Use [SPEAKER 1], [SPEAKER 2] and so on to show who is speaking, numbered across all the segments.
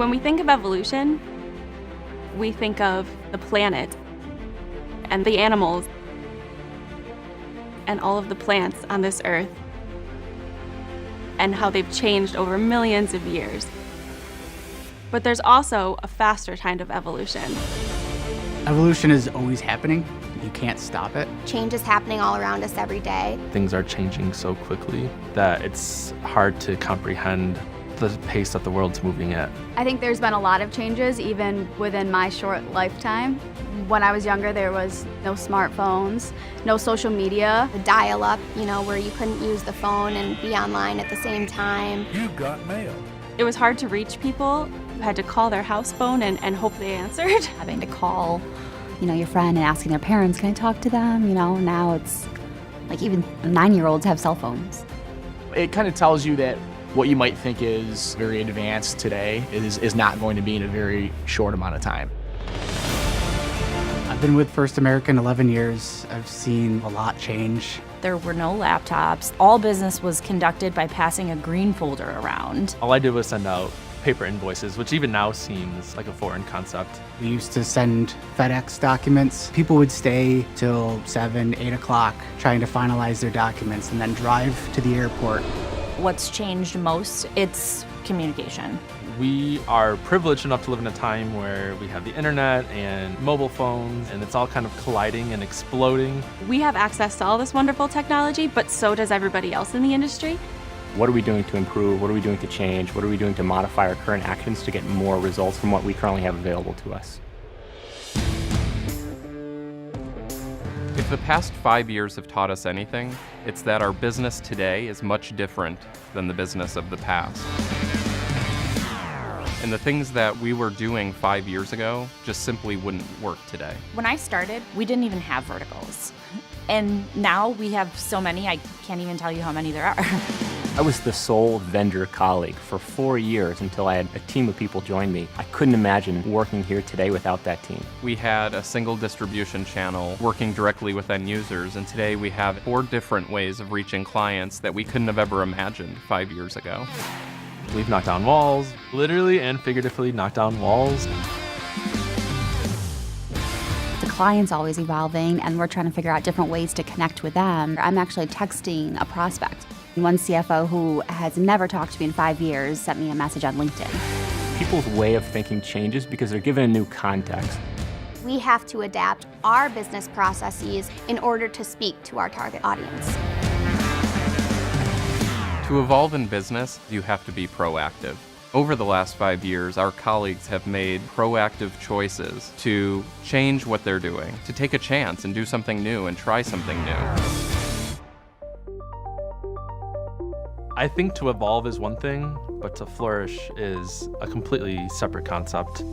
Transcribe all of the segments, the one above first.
[SPEAKER 1] When we think of evolution, we think of the planet and the animals and all of the plants on this earth and how they've changed over millions of years. But there's also a faster kind of evolution.
[SPEAKER 2] Evolution is always happening. You can't stop it.
[SPEAKER 3] Change is happening all around us every day.
[SPEAKER 4] Things are changing so quickly that it's hard to comprehend the pace that the world's moving at.
[SPEAKER 5] I think there's been a lot of changes even within my short lifetime. When I was younger, there was no smartphones, no social media.
[SPEAKER 3] The dial-up, where you couldn't use the phone and be online at the same time.
[SPEAKER 6] You got mail.
[SPEAKER 1] It was hard to reach people. You had to call their house phone and hope they answered.
[SPEAKER 7] Having to call, your friend and asking their parents, can I talk to them? Now it's like even 9-year-olds have cell phones.
[SPEAKER 8] It kind of tells you that what you might think is very advanced today is not going to be in a very short amount of time.
[SPEAKER 2] I've been with First American 11 years. I've seen a lot change.
[SPEAKER 9] There were no laptops. All business was conducted by passing a green folder around.
[SPEAKER 4] All I did was send out paper invoices, which even now seems like a foreign concept.
[SPEAKER 2] We used to send FedEx documents. People would stay till 7, 8 o'clock trying to finalize their documents and then drive to the airport.
[SPEAKER 9] What's changed most, it's communication.
[SPEAKER 4] We are privileged enough to live in a time where we have the internet and mobile phones, and it's all kind of colliding and exploding.
[SPEAKER 1] We have access to all this wonderful technology, but so does everybody else in the industry.
[SPEAKER 10] What are we doing to improve? What are we doing to change? What are we doing to modify our current actions to get more results from what we currently have available to us?
[SPEAKER 11] If the past 5 years have taught us anything, it's that our business today is much different than the business of the past. And the things that we were doing 5 years ago just simply wouldn't work today.
[SPEAKER 9] When I started, we didn't even have verticals. And now we have so many, I can't even tell you how many there are.
[SPEAKER 10] I was the sole vendor colleague for 4 years until I had a team of people join me. I couldn't imagine working here today without that team.
[SPEAKER 11] We had a single distribution channel working directly with end users, and today we have 4 different ways of reaching clients that we couldn't have ever imagined 5 years ago.
[SPEAKER 4] We've knocked down walls, literally and figuratively knocked down walls.
[SPEAKER 7] The client's always evolving, and we're trying to figure out different ways to connect with them. I'm actually texting a prospect. One CFO who has never talked to me in 5 years sent me a message on LinkedIn.
[SPEAKER 10] People's way of thinking changes because they're given a new context.
[SPEAKER 3] We have to adapt our business processes in order to speak to our target audience.
[SPEAKER 11] To evolve in business, you have to be proactive. Over the last 5 years, our colleagues have made proactive choices to change what they're doing, to take a chance and do something new and try something new.
[SPEAKER 4] I think to evolve is one thing, but to flourish is a completely separate concept.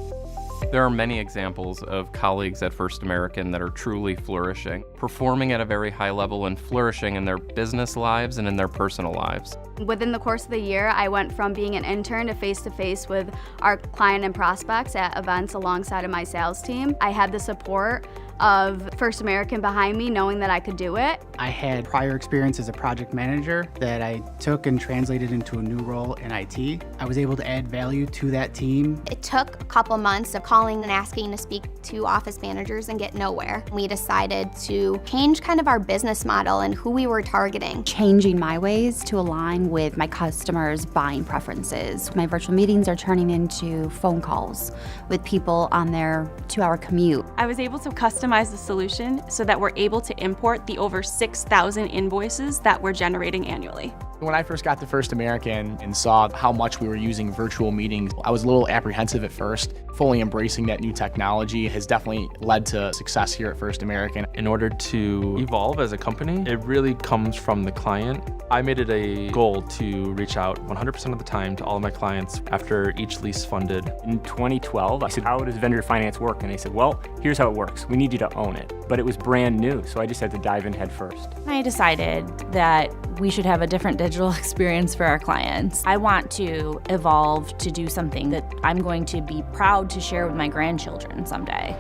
[SPEAKER 11] There are many examples of colleagues at First American that are truly flourishing, performing at a very high level and flourishing in their business lives and in their personal lives.
[SPEAKER 5] Within the course of the year, I went from being an intern to face-to-face with our client and prospects at events alongside of my sales team. I had the support of First American behind me, knowing that I could do it.
[SPEAKER 2] I had prior experience as a project manager that I took and translated into a new role in IT. I was able to add value to that team.
[SPEAKER 3] It took a couple months of calling and asking to speak to office managers and get nowhere. We decided to change kind of our business model and who we were targeting.
[SPEAKER 7] Changing my ways to align with my customers' buying preferences. My virtual meetings are turning into phone calls with people on their 2-hour commute.
[SPEAKER 1] I was able to customize the solution so that we're able to import the over 6,000 invoices that we're generating annually.
[SPEAKER 8] When I first got to First American and saw how much we were using virtual meetings, I was a little apprehensive at first. Fully embracing that new technology has definitely led to success here at First American.
[SPEAKER 4] In order to evolve as a company, it really comes from the client. I made it a goal to reach out 100% of the time to all of my clients after each lease funded.
[SPEAKER 10] In 2012, I said, how does vendor finance work? And they said, well, here's how it works. We need you to own it. But it was brand new, so I just had to dive in head first.
[SPEAKER 9] I decided that we should have a different digital experience for our clients. I want to evolve to do something that I'm going to be proud to share with my grandchildren someday.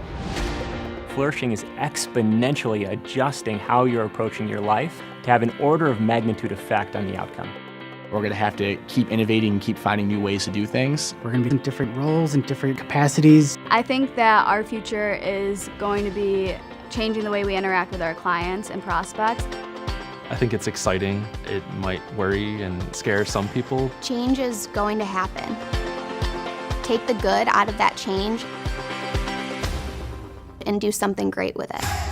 [SPEAKER 10] Flourishing is exponentially adjusting how you're approaching your life to have an order of magnitude effect on the outcome.
[SPEAKER 8] We're going to have to keep innovating and keep finding new ways to do things.
[SPEAKER 2] We're going to be in different roles and different capacities.
[SPEAKER 5] I think that our future is going to be changing the way we interact with our clients and prospects.
[SPEAKER 4] I think it's exciting. It might worry and scare some people.
[SPEAKER 3] Change is going to happen. Take the good out of that change and do something great with it.